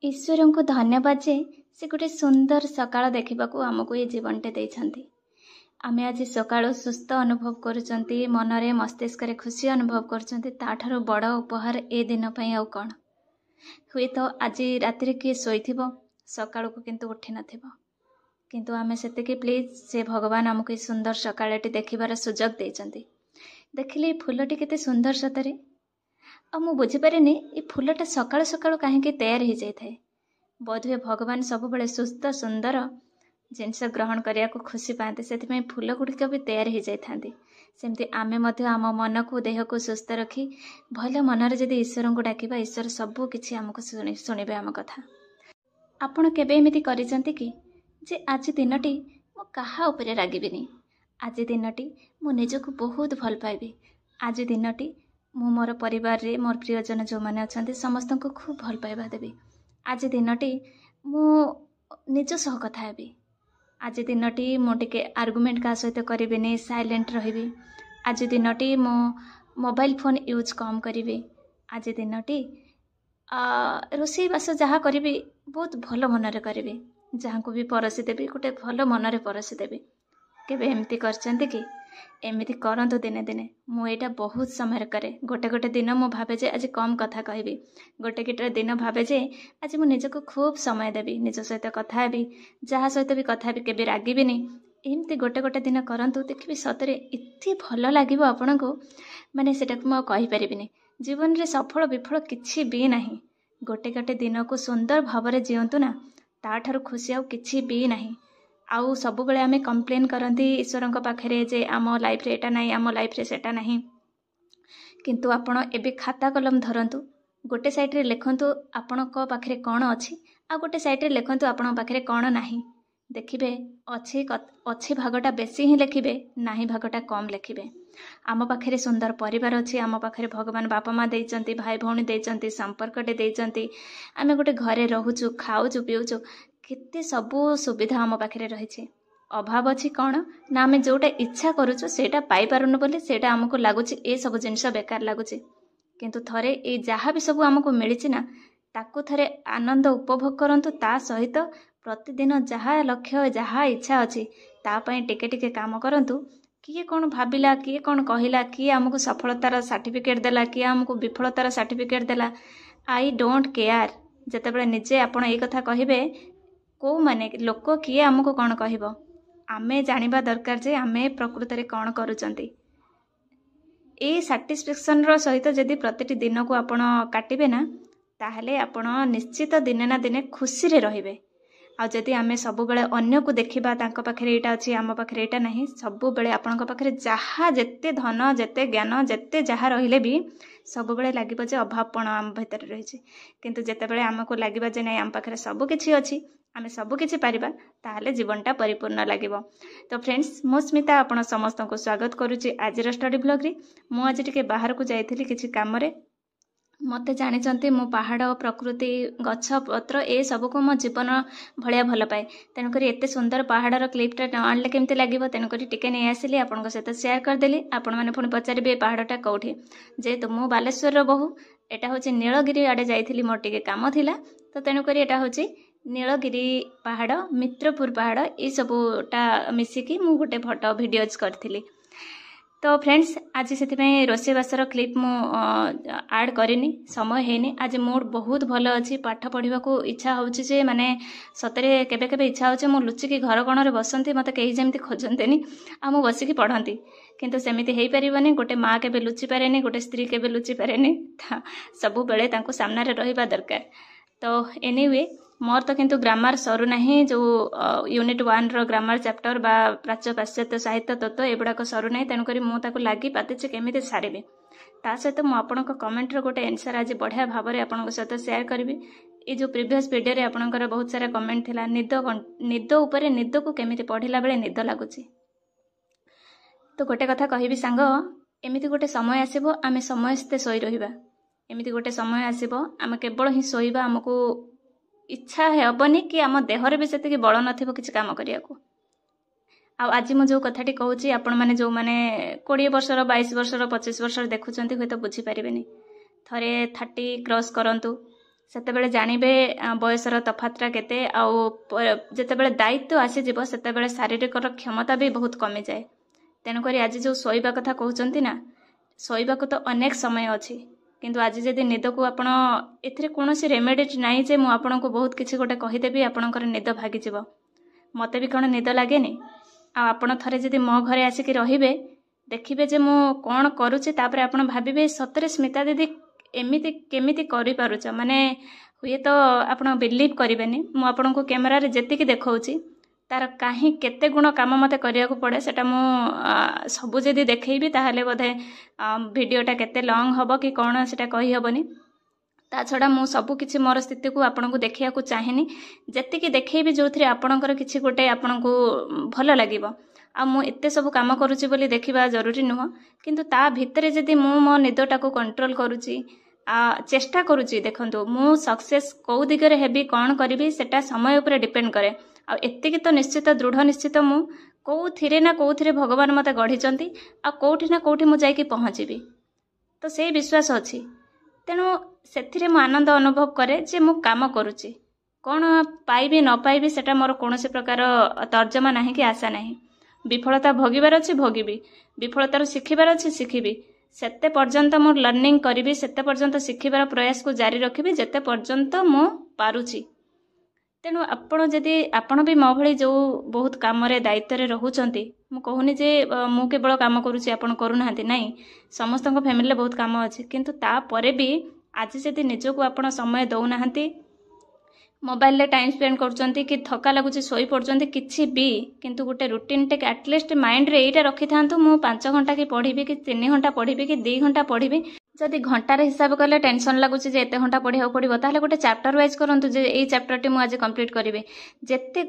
ईश्वर को धन्यवाद जे से गोटे सुंदर सकाळ देखा आमको ये जीवनटे देइछंती। आमे आज सकाळ सुस्थ अनुभव करुचंती, मनरे मस्तिष्क रे खुशी अनुभव करुचंती। ताठारो बड़ उपहार ए दिन पई आउ कोन हुए तो आज राति रे किए सोइथिबो सकाळ को किंतु उठी नथिबो, किंतु आमे सेतिके प्लीज से भगवान आमको सुंदर सकाळटी देखिबार सुजोग देइछंती। देखिले फूलटी केते सुंदर सतरे आ मु बुझी पारेनी ए फूलटा सकाळ सकाळ काहेकि तैयार हो जाए थाए। बोधवे भगवान सब बड़े सुस्थ सुंदर जिनस ग्रहण करिया को खुशी पाते, से फूल गुड़िक भी तैयार हो जाए। सेमती आमे मध्य आम मन को देह को सुस्थ रखी भल मनरे जदि ईश्वर को डाकिबा, ईश्वर सब किछि आमको शुणिबे आम कथा। आपण केबे एमिति करिसंती कि जे आज दिनटी मो काहा उपरे रागिबिनी, आज दिनटी मो निजको बहुत भल पाइबी, आज दिनटी मु मोर परिवार रे मोर प्रियजन जो माने अछंती समस्त को खूब भल पाइबा देबी, आज दिनटी मु निज सह कथा हेबी, आज दिनटी मु टिके आर्गुमेंट का सहित करिबिनी, साइलेंट रहिबी, आज दिनटी मो मोबाइल फोन यूज कम करिबी, आज दिनटी रोषेई बास जहाँ करिबी बहुत भल मनरे करिबी, जहाँ को भी परसी देबी गोटे भल मनरे परसी देबी। केबे एमती करचंती कि एमती करंतु दिने दिने मु एटा बहुत समय करे। गोटे गोटे दिन मु भावे जे आज कम कथा कहबी, गोटे गोटे दिन भावे जे आज मु निजको खूब समय देबी, निज सहित कथा हेबी, जहाँ सहित भी कथा हेबी केबे रागिबिनी। एमती गोटे गोटे दिन करंतु देखिबी सतरे एते भल लागिबो आपनको, माने सेटा मु कहि परिबिनी। जीवन रे सफल विफल किछि भी नाही, गोटे गोटे दिन को सुंदर भावरे जियंतु ना, ताठारु खुशी आउ किछि भी नाही। आउ सब बेले आमे कंप्लेन करंती ईश्वर पाखे जे आम लाइफ रे एटा नाही, आम लाइफ रे सेटा नाही, किंतु आपण एबे खाता कलम धरंतु, गोटे साइड रे लिखंतु आपण को पाखे कौन अछि, आ गोटे साइड रे लिखंतु आपण पाखे कौन नाही। देखिबे अच्छी भागटा बेसी ही लिखिबे, नाही भागटा कम लिखिबे। आम पाखे सुंदर परिवार अच्छी, आम पाखे भगवान बापा माँ देइचंती, भाई भौणी देइचंती, संपर्कटे देइचंती, आमे गोटे घरे रहूचु, खाऊचु, पीऊचु, केते सबू सुविधा आम पाखे रही। अभाव अच्छी कौन ना, आमे जोटा इच्छा करूचु सेटा पाई पारुनु बोली सेटा आमको लागुची ए सब जिनिस बेकार लागुची, किंतु थरे ए जहाँ भी सब आमको मिली ना ताकू थरे आनंद उपभोग करंतु। ता सहित प्रतिदिन जहाँ लक्ष्य जहाँ इच्छा अच्छी तापाई टिके टिके काम करंतु। किए कौन भाविला, किए कौन कहला, किए आमको सफलतार सर्टिफिकेट देला, किए आमको विफलतार सर्टिफिकेट देला, आई डोंट केयर। जेतेबेले निजे आपण ए कथा कहिबे को माने लोक किए आमको कौन कहबो, आमे जानिबा दरकार जे आमे प्रकृति रे कौन करूचंती। ए सैटिस्फैक्शन रो सहित जदि प्रतिटी दिन को आपण काटिबे ना, ताहले आपण निश्चित दिने ना दिने खुशी रे रहिबे। आ जदि आमे सब बेले अन्य को देखिबा, तांको पाखरे एटा अछि आम पाखरे एटा नाही, सब बेले आपणको पाखरे जहाँ जेते धन जेते ज्ञान जेते जहाँ रहिले भी सब बेले लागिबो जे अभावपण आम भीतर रहिछि, किंतु जेतेबेले आमको लागिबा जे नाही आम पाखरे सब किछि अछि, आमे सब किछि पारिबा, ताहले जीवनटा परिपूर्ण लागिबो। तो फ्रेंड्स, मो स्मिता आपण समस्त को स्वागत करूछि आज स्टडी ब्लॉग रे। मु आज टिके बाहर को जाइथिली किछि काम रे, मते जानिचंती मो पहाड़ प्रकृति गछ पत्र ए सब को मो जीवन भलिया भल पाए, तेणुकरी एते सुंदर पहाड़र क्लिपटा न आनले केमती लागिबो, तेणुकरी टिके नै आसिली आपनक सहित शेयर करदेली। आपण माने पुणी पचारिबे पहाड़टा कौठी, जेहेतु मु बालेश्वर रो बहु, एटा होची नीलगिरी आडे जाइथिली, मोर टिके काम थिला, तो तेणुकरी एटा होची नीलगिरी पहाड़, मित्रपुर पहाड़, ए सबटा मिसिकी मु गोटे फोटो भिडियोज करथिली। तो फ्रेंड्स, आज से रोषेईबासर क्लिप मु ऐड करिनी, समय हैनी। आज मूड बहुत भल अच्छी, पाठ पढ़ा को इच्छा होची जे माने सतरे केबे केबे इच्छा होची मु लुचिकी घर कोण रे बसंती, मते केही जेमती खोजंतेनी आ मु बसिकी पढ़ंती, किंतु सेमिति हेई परिबनी। गोटे माँ केबे लुचि पारेनी, गोटे स्त्री केबे लुचि पारेनी, सबु बेले तांको सामना रे रहिबा दरकार। तो एनीवे मोर तो किंतु ग्रामर सरू नाही, जो यूनिट 1 रो ग्रामर चैप्टर बा प्राच्य पाश्चात्य साहित्य तत्व एगुड़ाक सरू नाही, तेणुकरी मु ताको लागि पातिछि केमिति सारिबे। ता सहित मु आपनक कमेंट रो गोटे आंसर आज बढ़िया भाव में आपनक सहित शेयर करिबी। ये जो प्रीवियस वीडियो रे आपनकर बहुत सारा कमेंट थिला, निद उपरे निद को केमिति पढ़िला बेले निद लागुछि। तो गोटे कथा कहिबी सांग, एमिति गोटे समय आसीबो आमे समस्ते सोई रहिबा, एमिति गोटे समय आसीबो आमे केवल ही सोईबा, हमको इच्छा हेबनी कि आम देहरे भी सेतिकी बल नथिबो किछि काम करियाको। आज मु जो कथाटी कहूँ आपण मैंने जो मैंने 20 वर्षर 22 वर्षर 25 वर्षर देखुंत हुए तो बुझीपारे। थे 30 क्रॉस करंतु, ସେତେବେଳେ ଜାଣିବେ ବୟସର ତଫାତଟା କେତେ। ଆଉ ଯେତେବେଳେ ଦାୟିତ୍ୱ ଆସିଯିବ ସେତେବେଳେ ଶାରୀରିକର କ୍ଷମତା ବି ବହୁତ କମିଯାଏ। ତେଣୁକରି ଆଜି ଯେଉଁ ଶୋଇବା କଥା କହୁଛନ୍ତି ନା, ଶୋଇବାକୁ ତ ଅନେକ ସମୟ ଅଛି, କିନ୍ତୁ ଆଜି ଯଦି ନିଦକୁ ଆପଣ, ଏଥିରେ କୌଣସି ରେମେଡି ନାହିଁ ଯେ ମୁଁ ଆପଣଙ୍କୁ ବହୁତ କିଛି ଗୋଟେ କହିଦେବି ଆପଣଙ୍କର ନିଦ ଭାଗିଯିବ। ମୋତେ ବି କ'ଣ ନିଦ ଲାଗେନି? ଆଉ ଆପଣ ଥରେ ଯଦି ମୋ ଘରେ ଆସିକି ରହିବେ, ଦେଖିବେ ଯେ ମୁଁ କ'ଣ କରୁଛି, ତାପରେ ଆପଣ ଭାବିବେ ସତରେ ସ୍ମିତା ଦିଦି ଏମିତି କେମିତି କରିପାରୁଛ। ମାନେ ହୁଏତ ଆପଣ ବିଲିଭ୍ କରିବେନି, ମୁଁ ଆପଣଙ୍କୁ କ୍ୟାମେରାରେ ଯେତିକି ଦେଖାଉଛି ତାର କାହିଁ କେତେ ଗୁଣ କାମ ମୋତେ କରିବାକୁ ପଡ଼େ ସେଟା ମୁଁ ସବୁ ଯଦି ଦେଖେଇବି ତାହେଲେ ବୋଧେ ଭିଡ଼ିଓଟା କେତେ ଲଙ୍ଗ୍ ହେବ କି କ'ଣ ସେଟା କହିହେବନି। ତା ଛଡ଼ା ମୁଁ ସବୁ କିଛି ମୋର ସ୍ଥିତିକୁ ଆପଣଙ୍କୁ ଦେଖେଇବାକୁ ଚାହେଁନି। ଯେତିକି ଦେଖେଇବି ଯେଉଁଥିରେ ଆପଣଙ୍କର କିଛି ଗୋଟେ ଆପଣଙ୍କୁ ଭଲ ଲାଗିବ। ଆଉ ମୁଁ ଏତେ ସବୁ କାମ କରୁଛି ବୋଲି ଦେଖିବା ଜରୁରୀ ନୁହଁ, କିନ୍ତୁ ତା ଭିତରେ ଯଦି ମୁଁ ମୋ ନିଦଟାକୁ କଣ୍ଟ୍ରୋଲ କରୁଛି, ଚେଷ୍ଟା କରୁଛି। ଦେଖନ୍ତୁ, ମୁଁ ସକ୍ସେସ୍ କେଉଁ ଦିଗରେ ହେବି, କ'ଣ କରିବି, ସେଟା ସମୟ ଉପରେ ଡିପେଣ୍ଡ କରେ। ଆଉ ଏତିକି ତ ନିଶ୍ଚିତ, ଦୃଢ଼ ନିଶ୍ଚିତ, ମୁଁ କେଉଁଥିରେ ନା କେଉଁଥିରେ ଭଗବାନ ମୋତେ ଗଢ଼ିଛନ୍ତି, ଆଉ କେଉଁଠି ନା କେଉଁଠି ମୁଁ ଯାଇକି ପହଞ୍ଚିବି, ତ ସେଇ ବିଶ୍ୱାସ ଅଛି। ତେଣୁ ସେଥିରେ ମୁଁ ଆନନ୍ଦ ଅନୁଭବ କରେ ଯେ ମୁଁ କାମ କରୁଛି। କ'ଣ ପାଇବି ନ ପାଇବି ସେଟା ମୋର କୌଣସି ପ୍ରକାର ତର୍ଜମା ନାହିଁ କି ଆଶା ନାହିଁ। ବିଫଳତା ଭୋଗିବାର ଅଛି, ଭୋଗିବି। ବିଫଳତାରୁ ଶିଖିବାର ଅଛି, ଶିଖିବି। ସେତେ ପର୍ଯ୍ୟନ୍ତ ମୁଁ ଲର୍ଣ୍ଣିଂ କରିବି, ସେତେ ପର୍ଯ୍ୟନ୍ତ ଶିଖିବାର ପ୍ରୟାସକୁ ଜାରି ରଖିବି ଯେତେ ପର୍ଯ୍ୟନ୍ତ ମୁଁ ପାରୁଛି। ତେଣୁ ଆପଣ ବି ମୋ ଭଳି ଯେଉଁ ବହୁତ କାମରେ ଦାୟିତ୍ୱରେ ରହୁଛନ୍ତି, ମୁଁ କହୁନି ଯେ ମୁଁ କେବଳ କାମ କରୁଛି ଆପଣ କରୁନାହାନ୍ତି, ନାହିଁ। ସମସ୍ତଙ୍କ ଫ୍ୟାମିଲିରେ ବହୁତ କାମ ଅଛି, କିନ୍ତୁ ତାପରେ ବି ଆଜି ଯଦି ନିଜକୁ ଆପଣ ସମୟ ଦେଉନାହାନ୍ତି, ମୋବାଇଲରେ ଟାଇମ୍ ସ୍ପେଣ୍ଡ କରୁଛନ୍ତି କି ଥକା ଲାଗୁଛି ଶୋଇପଡ଼ୁଛନ୍ତି, କିଛି ବି, କିନ୍ତୁ ଗୋଟେ ରୁଟିନ୍ଟେ ଆଟଲିଷ୍ଟ ମାଇଣ୍ଡରେ ଏଇଟା ରଖିଥାନ୍ତୁ, ମୁଁ 5 ଘଣ୍ଟା କି ପଢ଼ିବି କି 3 ଘଣ୍ଟା ପଢ଼ିବି କି 2 ଘଣ୍ଟା ପଢ଼ିବି। ଯଦି ଘଣ୍ଟାରେ ହିସାବ କଲେ ଟେନସନ୍ ଲାଗୁଛି ଯେ ଏତେ ଘଣ୍ଟା ପଢ଼ିବାକୁ ପଡ଼ିବ, ତାହେଲେ ଗୋଟେ ଚାପ୍ଟର ୱାଇଜ୍ କରନ୍ତୁ ଯେ ଏଇ ଚାପ୍ଟରଟି ମୁଁ ଆଜି କମ୍ପ୍ଲିଟ୍ କରିବି। ଯେତେ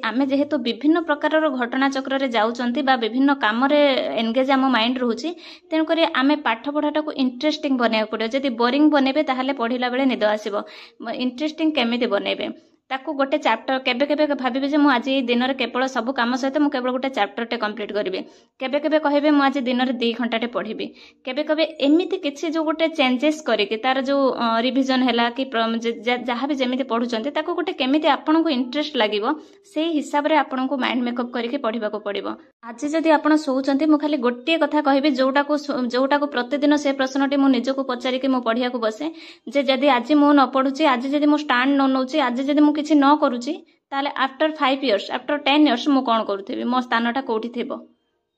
ଆମେ ଯେହେତୁ ବିଭିନ୍ନ ପ୍ରକାରର ଘଟଣା ଚକ୍ରରେ ଯାଉଛନ୍ତି ବା ବିଭିନ୍ନ କାମରେ ଏନଗେଜ୍ ଆମ ମାଇଣ୍ଡ ରହୁଛି, ତେଣୁକରି ଆମେ ପାଠପଢ଼ାଟାକୁ ଇଣ୍ଟରେଷ୍ଟିଂ ବନେଇବାକୁ ପଡ଼ିବ। ଯଦି ବୋରିଂ ବନେଇବେ ତାହେଲେ ପଢ଼ିଲା ବେଳେ ନିଦ ଆସିବ। ଇଣ୍ଟରେଷ୍ଟିଂ କେମିତି ବନେଇବେ, ତାକୁ ଗୋଟେ ଚାପ୍ଟର, କେବେ କେବେ ଭାବିବେ ଯେ ମୁଁ ଆଜି ଦିନରେ କେବଳ ସବୁ କାମ ସହିତ ମୁଁ କେବଳ ଗୋଟେ ଚାପ୍ଟରଟେ କମ୍ପ୍ଲିଟ୍ କରିବି। କେବେ କେବେ କହିବେ ମୁଁ ଆଜି ଦିନରେ 2 ଘଣ୍ଟାଟେ ପଢ଼ିବି। କେବେ କେବେ ଏମିତି କିଛି ଯେଉଁ ଗୋଟେ ଚେଞ୍ଜେସ୍ କରିକି ତାର ଯେଉଁ ରିଭିଜନ୍ ହେଲା କି ଯାହା ବି ଯେମିତି ପଢ଼ୁଛନ୍ତି ତାକୁ ଗୋଟେ କେମିତି ଆପଣଙ୍କୁ ଇଣ୍ଟରେଷ୍ଟ ଲାଗିବ, ସେଇ ହିସାବରେ ଆପଣଙ୍କୁ ମାଇଣ୍ଡ ମେକଅପ୍ କରିକି ପଢ଼ିବାକୁ ପଡ଼ିବ। ଆଜି ଯଦି ଆପଣ ଶୋଉଛନ୍ତି, ମୁଁ ଖାଲି ଗୋଟିଏ କଥା କହିବି, ଯେଉଁଟାକୁ ପ୍ରତିଦିନ ସେ ପ୍ରଶ୍ନଟି ମୁଁ ନିଜକୁ ପଚାରିକି ମୁଁ ପଢ଼ିବାକୁ ବସେ, ଯେ ଯଦି ଆଜି ମୁଁ ନ ପଢ଼ୁଛି, ଆଜି ଯଦି ମୁଁ ଷ୍ଟାଣ୍ଡ ନ ନେଉଛି, ଆଜି ଯଦି ମୁଁ କିଛି ନ କରୁଛି, ତାହେଲେ ଆଫ୍ଟର 5 ଇୟର୍ସ, ଆଫ୍ଟର 10 ଇୟର୍ସ ମୁଁ କ'ଣ କରୁଥିବି, ମୋ ସ୍ଥାନଟା କେଉଁଠି ଥିବ,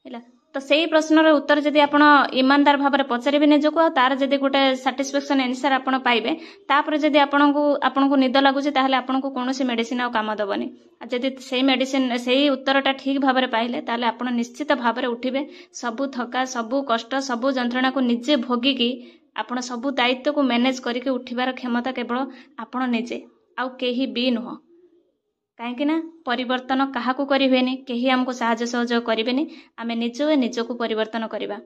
ହେଲା। ତ ସେଇ ପ୍ରଶ୍ନର ଉତ୍ତର ଯଦି ଆପଣ ଇମାନଦାର ଭାବରେ ପଚାରିବେ ନିଜକୁ, ଆଉ ତାର ଯଦି ଗୋଟେ ସାଟିସ୍ଫାକ୍ସନ୍ ଆନ୍ସର ଆପଣ ପାଇବେ, ତାପରେ ଯଦି ଆପଣଙ୍କୁ ନିଦ ଲାଗୁଛି, ତାହେଲେ ଆପଣଙ୍କୁ କୌଣସି ମେଡିସିନ ଆଉ କାମ ଦେବନି। ଆଉ ଯଦି ସେଇ ଉତ୍ତରଟା ଠିକ୍ ଭାବରେ ପାଇଲେ, ତାହେଲେ ଆପଣ ନିଶ୍ଚିତ ଭାବରେ ଉଠିବେ। ସବୁ ଥକା, ସବୁ କଷ୍ଟ, ସବୁ ଯନ୍ତ୍ରଣାକୁ ନିଜେ ଭୋଗିକି ଆପଣ ସବୁ ଦାୟିତ୍ୱକୁ ମ୍ୟାନେଜ କରିକି ଉଠିବାର କ୍ଷମତା କେବଳ ଆପଣ ନିଜେ, ଆଉ କେହି ବି ନୁହଁ। କାହିଁକି ନା ପରିବର୍ତ୍ତନ କାହାକୁ କରିହୁଏନି, କେହି ଆମକୁ ସାହାଯ୍ୟ ସହଯୋଗ କରିବେନି, ଆମେ ନିଜକୁ ପରିବର୍ତ୍ତନ କରିବା।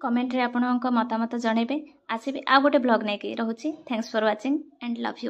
କମେଣ୍ଟରେ ଆପଣଙ୍କ ମତାମତ ଜଣାଇବେ। ଆସିବି ଆଉ ଗୋଟେ ବ୍ଲଗ୍ ନେଇକି। ରହୁଛି। Thanks for watching and love you.